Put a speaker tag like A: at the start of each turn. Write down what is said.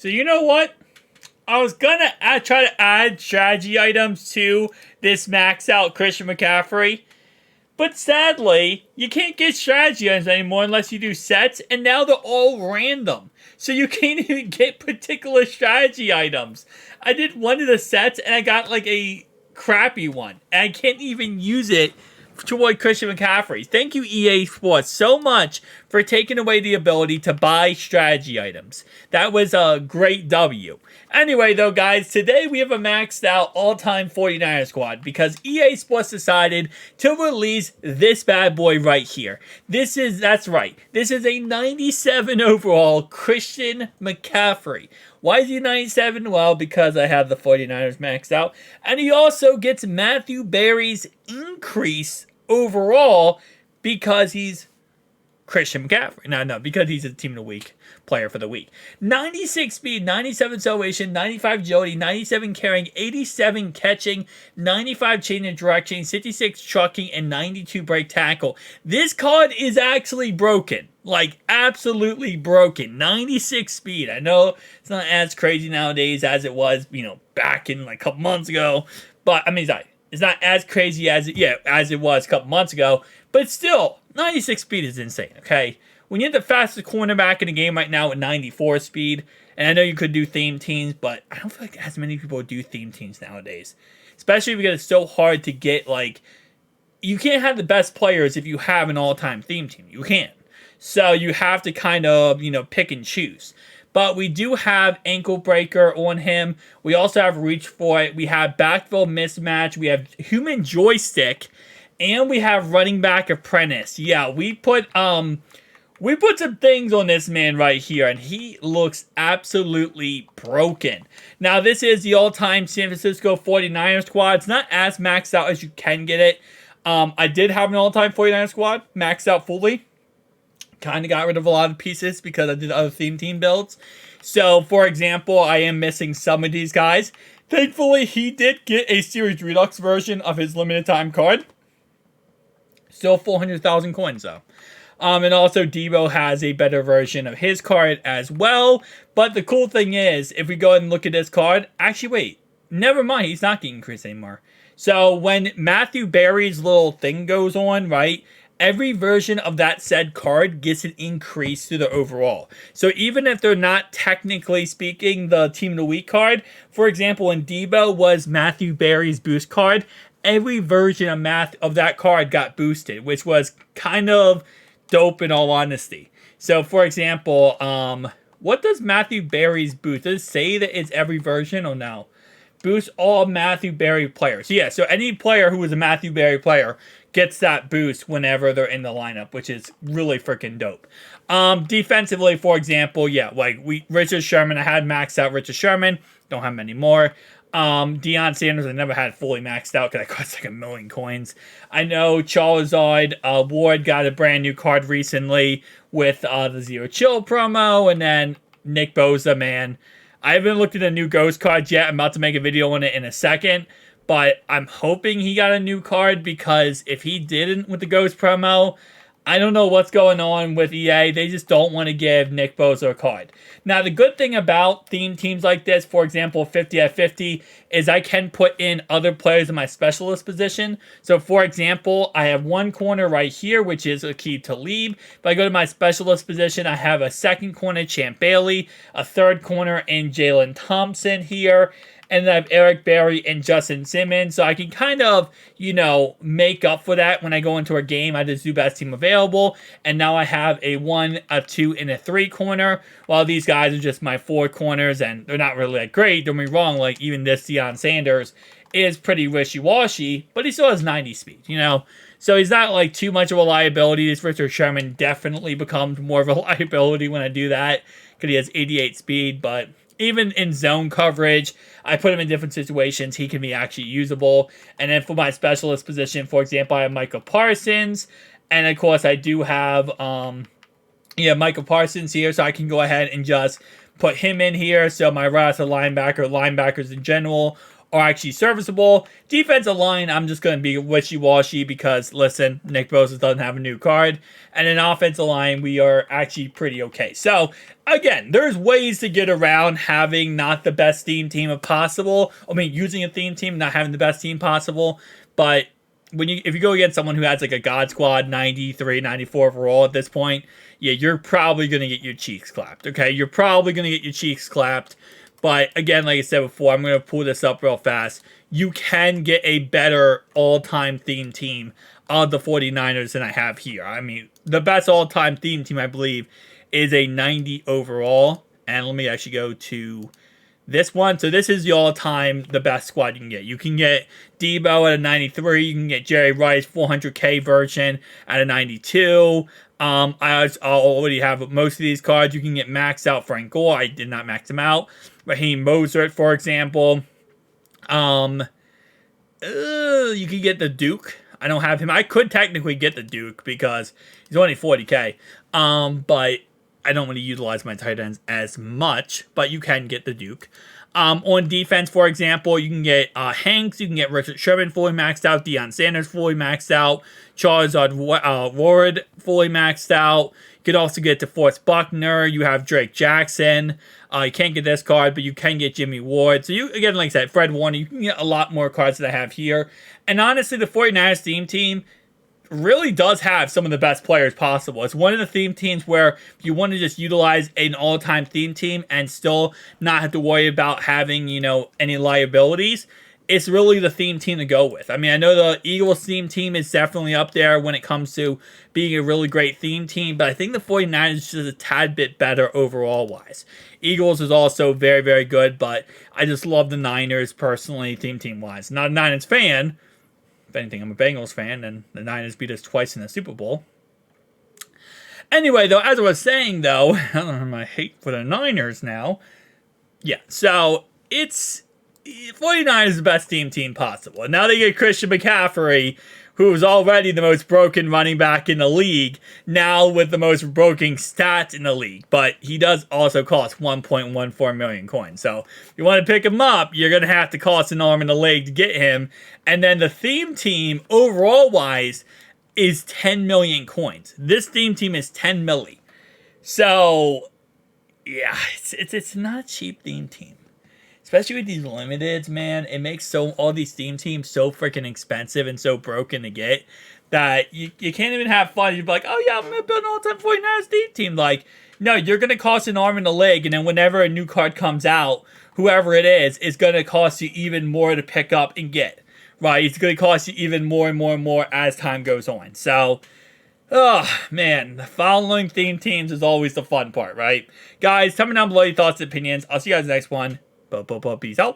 A: So you know what? I was gonna try to add strategy items to this max out Christian McCaffrey, but sadly, you can't get strategy items anymore unless you do sets, and now they're all random. So you can't even get particular strategy items. I did one of the sets and I got like a crappy one, and I can't even use it toward Christian McCaffrey. Thank you, EA Sports, so much for taking away the ability to buy strategy items. That was a great W. Anyway, though, guys, today we have a maxed out all-time 49ers squad because EA Sports decided to release this bad boy right here. That's right, this is a 97 overall Christian McCaffrey. Why is he 97? Well, because I have the 49ers maxed out. And he also gets Matthew Berry's increase overall because he's Christian McCaffrey. No, because he's a Team of the Week player for the week. 96 speed, 97 acceleration, 95 agility, 97 carrying, 87 catching, 95 change of direction, 66 trucking, and 92 break tackle. This card is actually broken. Like, absolutely broken. 96 speed. I know it's not as crazy nowadays as it was, back in like a couple months ago. But, I mean, it's not as crazy as it was a couple months ago. But still, 96 speed is insane, okay? When you're the fastest cornerback in the game right now with 94 speed, and I know you could do theme teams, but I don't feel like as many people do theme teams nowadays. Especially because it's so hard to get, you can't have the best players if you have an all-time theme team. You can't. So you have to kind of, pick and choose. But we do have ankle breaker on him. We also have reach for it. We have backfield mismatch. We have human joystick. And we have running back apprentice. Yeah, we put some things on this man right here, and he looks absolutely broken. Now, this is the all-time San Francisco 49ers squad. It's not as maxed out as you can get it. I did have an all-time 49ers squad maxed out fully. Kind of got rid of a lot of pieces because I did other theme team builds. So, for example, I am missing some of these guys. Thankfully, he did get a Series Redux version of his limited time card. Still 400,000 coins, though. And also, Debo has a better version of his card as well. But the cool thing is, if we go ahead and look at this card... Actually, wait. Never mind. He's not getting increased anymore. So, when Matthew Berry's little thing goes on, right... Every version of that said card gets an increase to the overall. So even if they're not technically speaking the Team of the Week card, for example, when Debo was Matthew Berry's boost card, every version of that card got boosted, which was kind of dope in all honesty. So for example, what does Matthew Berry's boost? Does it say that it's every version or no? Boost all Matthew Berry players. Yeah, so any player who was a Matthew Berry player gets that boost whenever they're in the lineup, which is really freaking dope. Defensively, for example, Richard Sherman, I had maxed out Richard Sherman, don't have many more. Deion Sanders, I never had fully maxed out because I cost like 1 million coins. I know Charizard Ward got a brand new card recently with the Zero Chill promo, and then Nick Bosa, man. I haven't looked at the new Ghost cards yet. I'm about to make a video on it in a second. But I'm hoping he got a new card because if he didn't with the Ghost promo, I don't know what's going on with EA. They just don't want to give Nick Bosa a card. Now, the good thing about theme teams like this, for example, 50 at 50, is I can put in other players in my specialist position. So, for example, I have one corner right here, which is Aqib Talib. If I go to my specialist position, I have a second corner, Champ Bailey, a third corner in Jalen Thompson here. And then I have Eric Berry and Justin Simmons. So I can kind of, make up for that when I go into a game. I just do best team available. And now I have a 1, a 2, and a 3 corner. While these guys are just my 4 corners. And they're not really great. Don't be wrong. Like, even this Deion Sanders is pretty wishy-washy. But he still has 90 speed, So he's not, too much of a liability. This Richard Sherman definitely becomes more of a liability when I do that. Because he has 88 speed, but... Even in zone coverage, I put him in different situations. He can be actually usable. And then for my specialist position, for example, I have Michael Parsons. And, of course, I do have Michael Parsons here. So I can go ahead and just put him in here. So my right linebackers in general are actually serviceable. Defensive line, I'm just going to be wishy-washy because, listen, Nick Bosa doesn't have a new card. And in offensive line, we are actually pretty okay. So, again, there's ways to get around having not the best theme team possible. I mean, using a theme team, not having the best team possible. But if you go against someone who has like a God Squad 93, 94 overall at this point, yeah, you're probably going to get your cheeks clapped, okay? You're probably going to get your cheeks clapped. But again, like I said before, I'm going to pull this up real fast. You can get a better all-time theme team of the 49ers than I have here. I mean, the best all-time theme team, I believe, is a 90 overall. And let me actually go to this one. So this is the all-time, the best squad you can get. You can get Debo at a 93. You can get Jerry Rice 400K version at a 92. I already have most of these cards. You can get maxed out Frank Gore. I did not max him out. Raheem Mostert, for example. You can get the Duke. I don't have him. I could technically get the Duke because he's only 40K. But I don't want to utilize my tight ends as much, but you can get the Duke. On defense, for example, you can get Hanks, you can get Richard Sherman fully maxed out, Deion Sanders fully maxed out, Charizard Ward fully maxed out. You could also get DeForest Buckner. You have Drake Jackson. You can't get this card, but you can get Jimmy Ward. So you, again, like I said, Fred Warner, you can get a lot more cards that I have here. And honestly, the 49ers theme team really does have some of the best players possible. It's one of the theme teams where if you want to just utilize an all-time theme team and still not have to worry about having, you know, any liabilities, it's really the theme team to go with. I mean, I know the Eagles theme team is definitely up there when it comes to being a really great theme team, but I think the 49ers is just a tad bit better overall-wise. Eagles is also very, very good, but I just love the Niners personally, theme team-wise. Not a Niners fan. If anything, I'm a Bengals fan, and the Niners beat us twice in the Super Bowl. Anyway, though, as I was saying, though, I don't know my hate for the Niners now. Yeah, so it's 49 is the best team possible. And now they get Christian McCaffrey, who is already the most broken running back in the league, now with the most broken stats in the league. But he does also cost 1.14 million coins. So if you want to pick him up, you're going to have to cost an arm and a leg to get him. And then the theme team, overall-wise, is 10 million coins. This theme team is 10 milli. So, yeah, it's not a cheap theme team. Especially with these limiteds, man, it makes all these theme teams so freaking expensive and so broken to get that you can't even have fun. You'd be like, oh yeah, I'm going to build an all-time 49ers theme team. Like, no, you're going to cost an arm and a leg, and then whenever a new card comes out, whoever it is going to cost you even more to pick up and get. Right? It's going to cost you even more and more and more as time goes on. So, oh, man, the following theme teams is always the fun part, right? Guys, tell me down below your thoughts and opinions. I'll see you guys next one. Peace out.